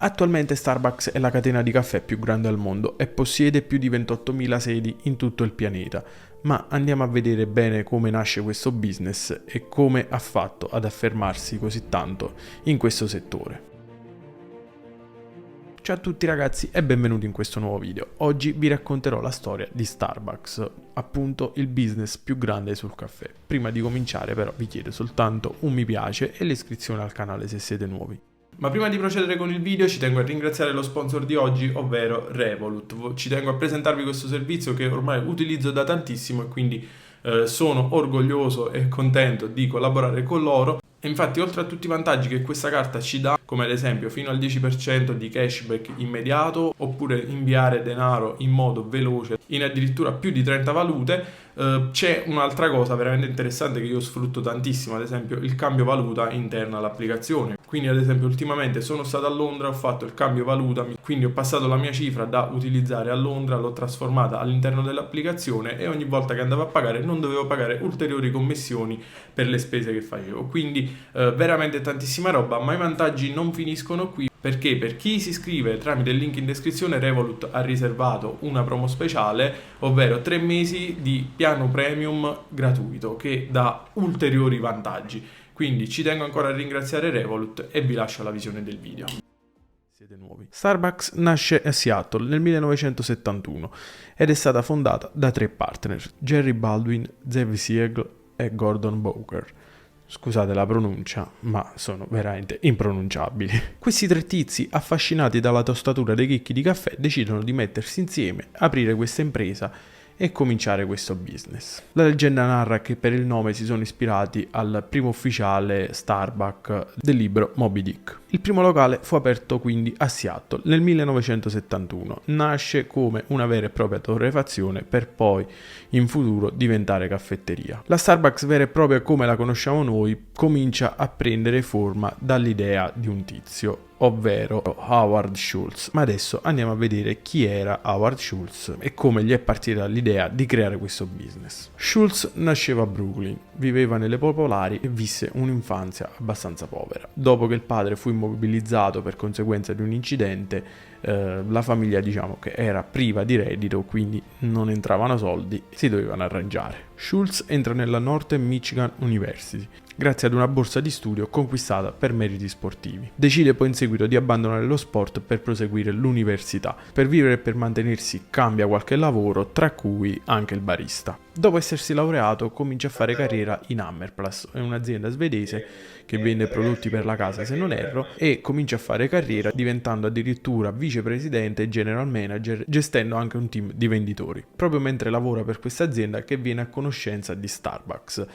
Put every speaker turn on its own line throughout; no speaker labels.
Attualmente Starbucks è la catena di caffè più grande al mondo e possiede più di 28.000 sedi in tutto il pianeta, ma andiamo a vedere bene come nasce questo business e come ha fatto ad affermarsi così tanto in questo settore. Ciao a tutti ragazzi e benvenuti in questo nuovo video. Oggi vi racconterò la storia di Starbucks, appunto il business più grande sul caffè. Prima di cominciare però vi chiedo soltanto un mi piace e l'iscrizione al canale se siete nuovi. Ma prima di procedere con il video ci tengo a ringraziare lo sponsor di oggi, ovvero Revolut. Ci tengo a presentarvi questo servizio che ormai utilizzo da tantissimo e quindi sono orgoglioso e contento di collaborare con loro. E infatti, oltre a tutti i vantaggi che questa carta ci dà, come ad esempio fino al 10% di cashback immediato, oppure inviare denaro in modo veloce in addirittura più di 30 valute, c'è un'altra cosa veramente interessante che io sfrutto tantissimo, ad esempio il cambio valuta interno all'applicazione. Quindi ad esempio ultimamente sono stato a Londra, ho fatto il cambio valuta, quindi ho passato la mia cifra da utilizzare a Londra, l'ho trasformata all'interno dell'applicazione e ogni volta che andavo a pagare non dovevo pagare ulteriori commissioni per le spese che facevo. Quindi veramente tantissima roba, ma i vantaggi non finiscono qui, perché per chi si iscrive tramite il link in descrizione Revolut ha riservato una promo speciale, ovvero 3 mesi di piano premium gratuito che dà ulteriori vantaggi. Quindi ci tengo ancora a ringraziare Revolut e vi lascio la visione del video. Siete nuovi. Starbucks nasce a Seattle nel 1971 ed è stata fondata da 3 partner, Jerry Baldwin, Zev Siegel e Gordon Bowker. Scusate la pronuncia, ma sono veramente impronunciabili. Questi 3 tizi, affascinati dalla tostatura dei chicchi di caffè, decidono di mettersi insieme, aprire questa impresa e cominciare questo business. La leggenda narra che per il nome si sono ispirati al primo ufficiale Starbucks del libro Moby Dick. Il primo locale fu aperto quindi a Seattle nel 1971. Nasce come una vera e propria torrefazione per poi in futuro diventare caffetteria. La Starbucks vera e propria come la conosciamo noi comincia a prendere forma dall'idea di un tizio, ovvero Howard Schultz. Ma adesso andiamo a vedere chi era Howard Schultz e come gli è partita l'idea di creare questo business. Schultz nasceva a Brooklyn, viveva nelle popolari e visse un'infanzia abbastanza povera. Dopo che il padre fu immobilizzato per conseguenza di un incidente, la famiglia diciamo che era priva di reddito, quindi non entravano soldi e si dovevano arrangiare. Schultz entra nella Northern Michigan University grazie ad una borsa di studio conquistata per meriti sportivi. Decide poi in seguito di abbandonare lo sport per proseguire l'università. Per vivere e per mantenersi cambia qualche lavoro, tra cui anche il barista. Dopo essersi laureato comincia a fare carriera in Hammerplast, è un'azienda svedese che vende prodotti per la casa se non erro, e comincia a fare carriera diventando addirittura vicepresidente e general manager, gestendo anche un team di venditori, proprio mentre lavora per questa azienda che viene a conoscenza di Starbucks,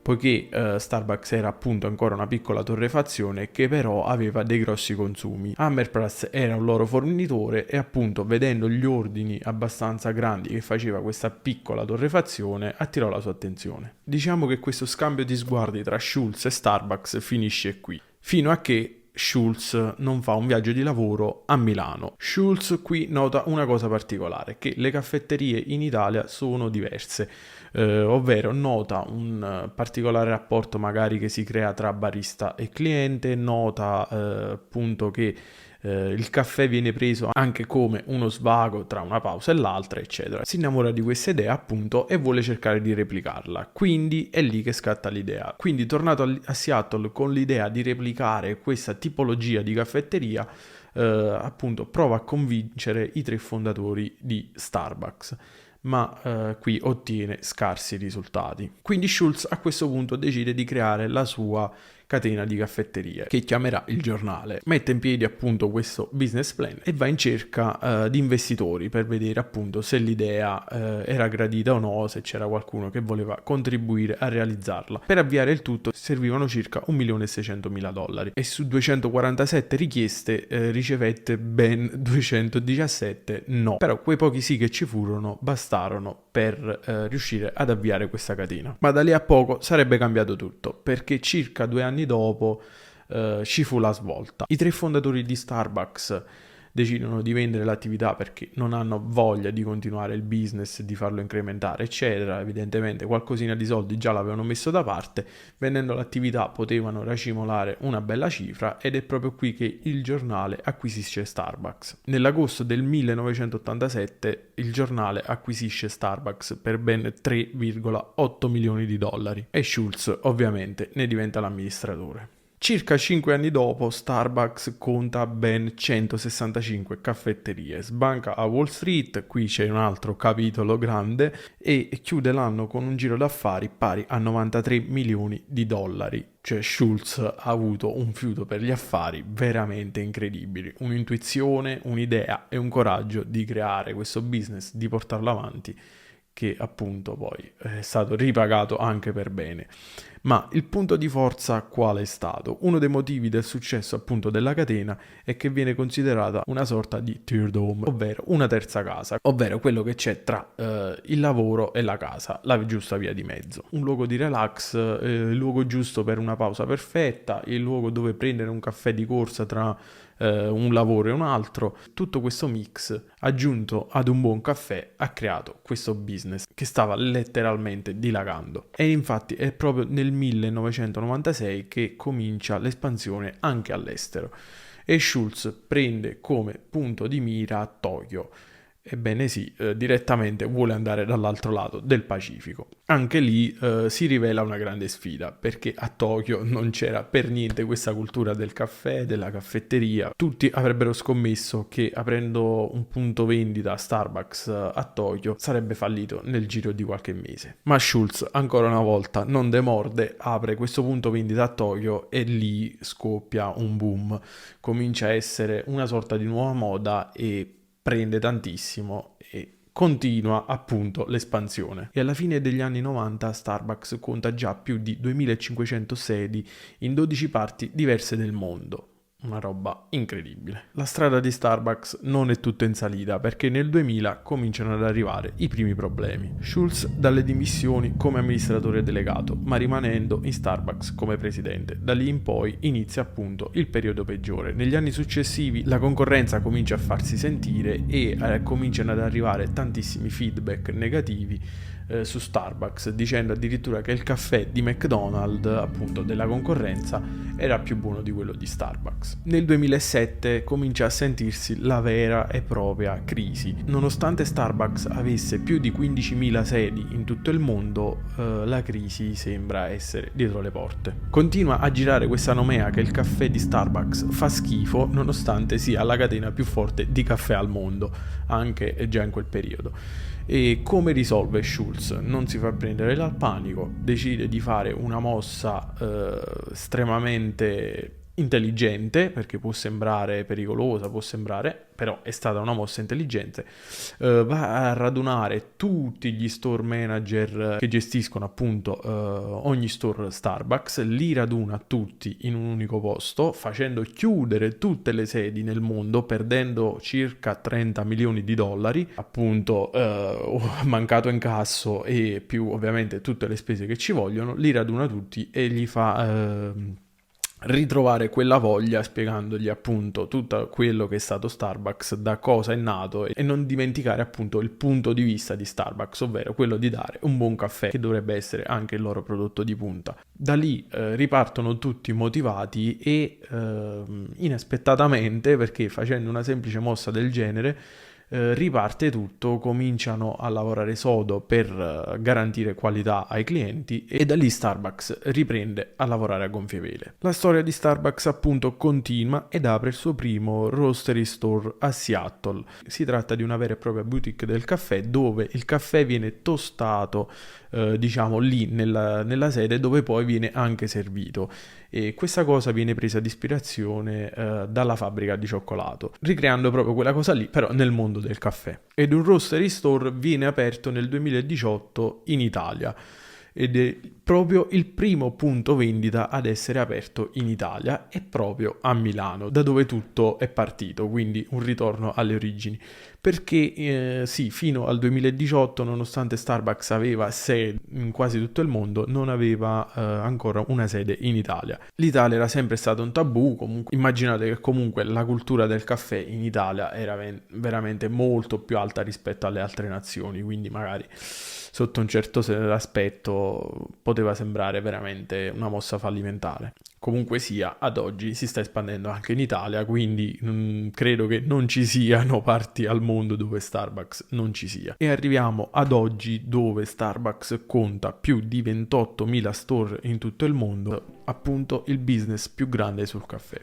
poiché Starbucks era appunto ancora una piccola torrefazione che però aveva dei grossi consumi. Hammerplast era un loro fornitore e appunto vedendo gli ordini abbastanza grandi che faceva questa piccola torrefazione attirò la sua attenzione. Diciamo che questo scambio di sguardi tra Schultz e Starbucks finisce qui, fino a che Schultz non fa un viaggio di lavoro a Milano. Schultz qui nota una cosa particolare, che le caffetterie in Italia sono diverse, ovvero nota un particolare rapporto magari che si crea tra barista e cliente, nota appunto che il caffè viene preso anche come uno svago tra una pausa e l'altra, eccetera. Si innamora di questa idea appunto e vuole cercare di replicarla, quindi è lì che scatta l'idea. Quindi tornato a Seattle con l'idea di replicare questa tipologia di caffetteria, appunto prova a convincere i 3 fondatori di Starbucks, ma qui ottiene scarsi risultati. Quindi Schultz a questo punto decide di creare la sua catena di caffetterie che chiamerà Il Giornale. Mette in piedi appunto questo business plan e va in cerca di investitori per vedere appunto se l'idea era gradita o no, se c'era qualcuno che voleva contribuire a realizzarla. Per avviare il tutto servivano circa $1.600.000 e su 247 richieste ricevette ben 217 no. Però quei pochi sì che ci furono bastarono per riuscire ad avviare questa catena. Ma da lì a poco sarebbe cambiato tutto, perché circa 2 anni dopo ci fu la svolta. I 3 fondatori di Starbucks decidono di vendere l'attività perché non hanno voglia di continuare il business, di farlo incrementare, eccetera. Evidentemente qualcosina di soldi già l'avevano messo da parte, vendendo l'attività potevano racimolare una bella cifra ed è proprio qui che il giornale acquisisce Starbucks. Nell'agosto del 1987 il giornale acquisisce Starbucks per ben 3,8 milioni di dollari e Schultz ovviamente ne diventa l'amministratore. Circa 5 anni dopo, Starbucks conta ben 165 caffetterie, sbanca a Wall Street, qui c'è un altro capitolo grande, e chiude l'anno con un giro d'affari pari a 93 milioni di dollari. Cioè Schultz ha avuto un fiuto per gli affari veramente incredibili, un'intuizione, un'idea e un coraggio di creare questo business, di portarlo avanti, che appunto poi è stato ripagato anche per bene. Ma il punto di forza qual è stato? Uno dei motivi del successo appunto della catena è che viene considerata una sorta di third home, ovvero una terza casa, ovvero quello che c'è tra il lavoro e la casa, la giusta via di mezzo. Un luogo di relax, il luogo giusto per una pausa perfetta, il luogo dove prendere un caffè di corsa tra un lavoro e un altro. Tutto questo mix aggiunto ad un buon caffè ha creato questo business che stava letteralmente dilagando, e infatti è proprio nel 1996 che comincia l'espansione anche all'estero e Schultz prende come punto di mira Tokyo. Ebbene sì, direttamente vuole andare dall'altro lato del Pacifico. Anche lì si rivela una grande sfida, perché a Tokyo non c'era per niente questa cultura del caffè, della caffetteria. Tutti avrebbero scommesso che aprendo un punto vendita Starbucks a Tokyo sarebbe fallito nel giro di qualche mese. Ma Schultz ancora una volta non demorde, apre questo punto vendita a Tokyo e lì scoppia un boom. Comincia a essere una sorta di nuova moda e prende tantissimo e continua appunto l'espansione. E alla fine degli anni 90 Starbucks conta già più di 2500 sedi in 12 parti diverse del mondo. Una roba incredibile. La strada di Starbucks non è tutta in salita, perché nel 2000 cominciano ad arrivare i primi problemi. Schultz dà le dimissioni come amministratore delegato, ma rimanendo in Starbucks come presidente. Da lì in poi inizia appunto il periodo peggiore. Negli anni successivi la concorrenza comincia a farsi sentire e cominciano ad arrivare tantissimi feedback negativi su Starbucks, dicendo addirittura che il caffè di McDonald's, appunto della concorrenza, era più buono di quello di Starbucks. Nel 2007 comincia a sentirsi la vera e propria crisi. Nonostante Starbucks avesse più di 15.000 sedi in tutto il mondo, la crisi sembra essere dietro le porte. Continua a girare questa nomea che il caffè di Starbucks fa schifo, nonostante sia la catena più forte di caffè al mondo, anche già in quel periodo. E come risolve Schultz? Non si fa prendere dal panico, decide di fare una mossa estremamente intelligente, perché può sembrare pericolosa, può sembrare, però è stata una mossa intelligente. Va a radunare tutti gli store manager che gestiscono appunto ogni store Starbucks, li raduna tutti in un unico posto, facendo chiudere tutte le sedi nel mondo, perdendo circa 30 milioni di dollari, appunto mancato incasso e più ovviamente tutte le spese che ci vogliono. Li raduna tutti e gli fa ritrovare quella voglia, spiegandogli appunto tutto quello che è stato Starbucks, da cosa è nato, e non dimenticare appunto il punto di vista di Starbucks, ovvero quello di dare un buon caffè, che dovrebbe essere anche il loro prodotto di punta. Da lì ripartono tutti motivati e inaspettatamente, perché facendo una semplice mossa del genere riparte tutto, cominciano a lavorare sodo per garantire qualità ai clienti e da lì Starbucks riprende a lavorare a gonfie vele. La storia di Starbucks appunto continua ed apre il suo primo roastery store a Seattle. Si tratta di una vera e propria boutique del caffè, dove il caffè viene tostato diciamo lì nella sede, dove poi viene anche servito, e questa cosa viene presa di ispirazione dalla fabbrica di cioccolato, ricreando proprio quella cosa lì però nel mondo del caffè. Ed un roastery store viene aperto nel 2018 in Italia. ed è proprio il primo punto vendita ad essere aperto in Italia e proprio a Milano, da dove tutto è partito, quindi un ritorno alle origini. Perché sì, fino al 2018, nonostante Starbucks aveva sede in quasi tutto il mondo, non aveva ancora una sede in Italia. L'Italia era sempre stato un tabù, comunque immaginate che comunque la cultura del caffè in Italia era veramente molto più alta rispetto alle altre nazioni, quindi magari sotto un certo aspetto poteva sembrare veramente una mossa fallimentare. Comunque sia, ad oggi si sta espandendo anche in Italia, quindi credo che non ci siano parti al mondo dove Starbucks non ci sia. E arriviamo ad oggi dove Starbucks conta più di 28.000 store in tutto il mondo, appunto il business più grande sul caffè.